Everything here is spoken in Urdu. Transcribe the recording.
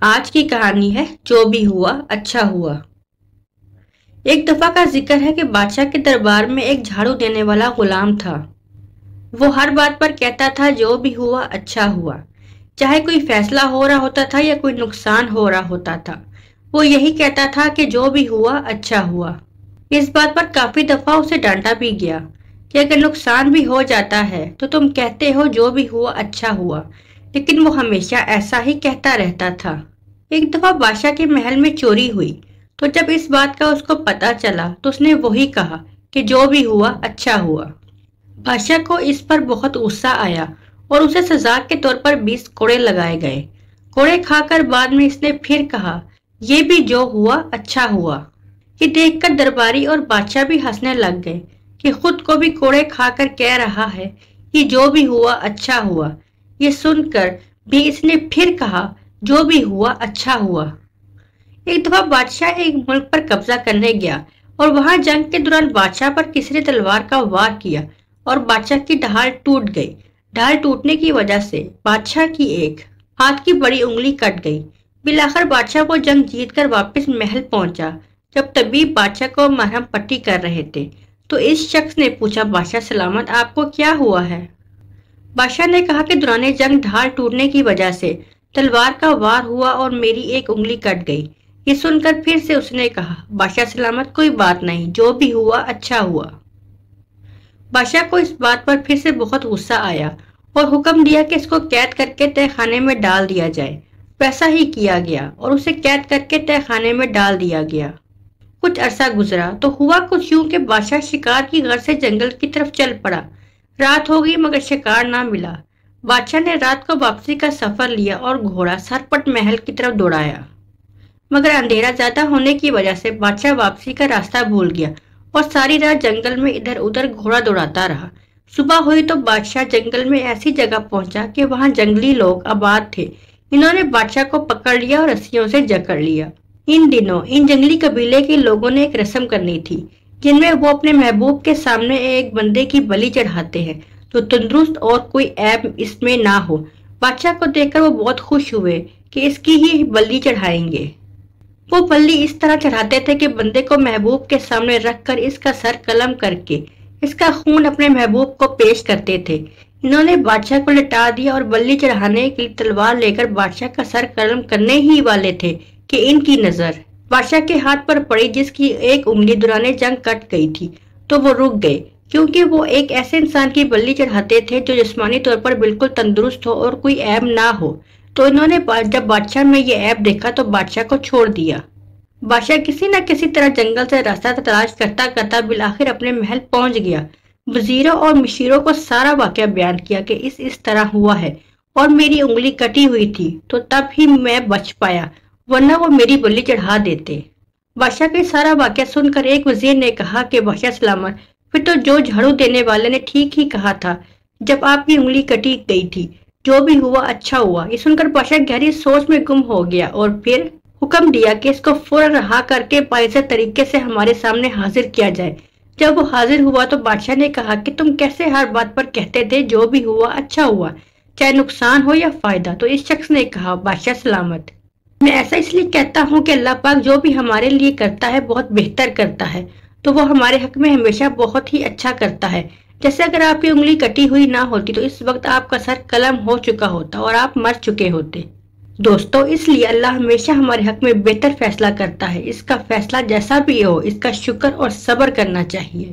آج کی کہانی ہے جو بھی ہوا اچھا ہوا۔ ایک دفعہ کا ذکر ہے کہ بادشاہ کے دربار میں ایک جھاڑو دینے والا غلام تھا۔ وہ ہر بات پر کہتا تھا جو بھی ہوا اچھا ہوا، چاہے کوئی فیصلہ ہو رہا ہوتا تھا یا کوئی نقصان ہو رہا ہوتا تھا، وہ یہی کہتا تھا کہ جو بھی ہوا اچھا ہوا۔ اس بات پر کافی دفعہ اسے ڈانٹا بھی گیا کہ اگر نقصان بھی ہو جاتا ہے تو تم کہتے ہو جو بھی ہوا اچھا ہوا، لیکن وہ ہمیشہ ایسا ہی کہتا رہتا تھا۔ ایک دفعہ بادشاہ کے محل میں چوری ہوئی تو جب اس بات کا اس کو پتا چلا تو اس نے وہی کہا کہ جو بھی ہوا اچھا ہوا۔ بادشاہ کو اس پر بہت غصہ آیا اور اسے سزا کے طور پر 20 کوڑے لگائے گئے۔ کوڑے کھا کر بعد میں اس نے پھر کہا یہ بھی جو ہوا اچھا ہوا۔ یہ دیکھ کر درباری اور بادشاہ بھی ہنسنے لگ گئے کہ خود کو بھی کوڑے کھا کر کہہ رہا ہے کہ جو بھی ہوا اچھا ہوا۔ یہ سن کر بھی اس نے پھر کہا جو بھی ہوا اچھا ہوا۔ ایک دفعہ بادشاہ ایک ملک پر قبضہ کرنے گیا اور وہاں جنگ کے دوران بادشاہ پر کسی نے تلوار کا وار کیا اور بادشاہ کی ڈھال ٹوٹ گئی۔ ڈھال ٹوٹنے کی وجہ سے بادشاہ کی ایک ہاتھ کی بڑی انگلی کٹ گئی۔ بالآخر بادشاہ وہ جنگ جیت کر واپس محل پہنچا۔ جب طبیب بادشاہ کو مرہم پٹی کر رہے تھے تو اس شخص نے پوچھا بادشاہ سلامت آپ کو کیا ہوا ہے؟ بادشاہ نے کہا کہ دوران جنگ ڈھال ٹوٹنے کی وجہ سے تلوار کا وار ہوا اور میری ایک انگلی کٹ گئی۔ یہ سن کر پھر سے اس نے کہا بادشاہ سلامت کوئی بات نہیں، جو بھی ہوا اچھا ہوا۔ بادشاہ کو اس بات پر پھر سے بہت غصہ آیا اور حکم دیا کہ اس کو قید کر کے تہہ خانے میں ڈال دیا جائے۔ ویسا ہی کیا گیا اور اسے قید کر کے تہہ خانے میں ڈال دیا گیا۔ کچھ عرصہ گزرا تو ہوا کچھ یوں کہ بادشاہ شکار کی غرض سے جنگل کی طرف چل پڑا۔ رات ہو گئی مگر شکار نہ ملا۔ بادشاہ نے رات کو واپسی کا سفر لیا اور گھوڑا سرپٹ محل کی طرف دوڑایا، مگر اندھیرا زیادہ ہونے کی وجہ سے بادشاہ واپسی کا راستہ بھول گیا اور ساری رات جنگل میں ادھر ادھر گھوڑا دوڑاتا رہا۔ صبح ہوئی تو بادشاہ جنگل میں ایسی جگہ پہنچا کہ وہاں جنگلی لوگ آباد تھے۔ انہوں نے بادشاہ کو پکڑ لیا اور رسیوں سے جکڑ لیا۔ ان دنوں ان جنگلی قبیلے کے لوگوں نے ایک رسم کرنی تھی جن میں وہ اپنے محبوب کے سامنے ایک بندے کی بلی چڑھاتے ہیں جو تندرست اور کوئی عیب اس میں نہ ہو۔ بادشاہ کو دیکھ کر وہ بہت خوش ہوئے کہ اس کی ہی بلی چڑھائیں گے۔ وہ بلی اس طرح چڑھاتے تھے کہ بندے کو محبوب کے سامنے رکھ کر اس کا سر قلم کر کے اس کا خون اپنے محبوب کو پیش کرتے تھے۔ انہوں نے بادشاہ کو لٹا دیا اور بلی چڑھانے کی تلوار لے کر بادشاہ کا سر قلم کرنے ہی والے تھے کہ ان کی نظر بادشاہ کے ہاتھ پر پڑی جس کی ایک انگلی دوران جنگ کٹ گئی تھی تو وہ رک گئے، کیونکہ وہ ایک ایسے انسان کی بلی چڑھاتے تھے جو جسمانی طور پر بالکل تندرست ہو اور کوئی عیب نہ ہو۔ تو انہوں نے جب بادشاہ میں یہ عیب دیکھا تو بادشاہ کو چھوڑ دیا۔ بادشاہ کسی نہ کسی طرح جنگل سے راستہ تلاش کرتا کرتا بالآخر اپنے محل پہنچ گیا۔ وزیروں اور مشیروں کو سارا واقعہ بیان کیا کہ اس طرح ہوا ہے اور میری انگلی کٹی ہوئی تھی تو تب ہی میں بچ پایا، ورنہ وہ میری بلی چڑھا دیتے۔ بادشاہ کا سارا واقعہ سن کر ایک وزیر نے کہا کہ بادشاہ سلامت پھر تو جو جھاڑو دینے والے نے ٹھیک ہی کہا تھا جب آپ کی انگلی کٹی گئی تھی، جو بھی ہوا اچھا ہوا۔ یہ سن کر بادشاہ گہری سوچ میں گم ہو گیا اور پھر حکم دیا کہ اس کو فوراً رہا کر کے باعث طریقے سے ہمارے سامنے حاضر کیا جائے۔ جب وہ حاضر ہوا تو بادشاہ نے کہا کہ تم کیسے ہر بات پر کہتے تھے جو بھی ہوا اچھا ہوا، چاہے نقصان ہو یا فائدہ؟ تو اس شخص نے کہا بادشاہ سلامت میں ایسا اس لیے کہتا ہوں کہ اللہ پاک جو بھی ہمارے لیے کرتا ہے بہت بہتر کرتا ہے، تو وہ ہمارے حق میں ہمیشہ بہت ہی اچھا کرتا ہے۔ جیسے اگر آپ کی انگلی کٹی ہوئی نہ ہوتی تو اس وقت آپ کا سر قلم ہو چکا ہوتا اور آپ مر چکے ہوتے۔ دوستو، اس لیے اللہ ہمیشہ ہمارے حق میں بہتر فیصلہ کرتا ہے۔ اس کا فیصلہ جیسا بھی ہو اس کا شکر اور صبر کرنا چاہیے۔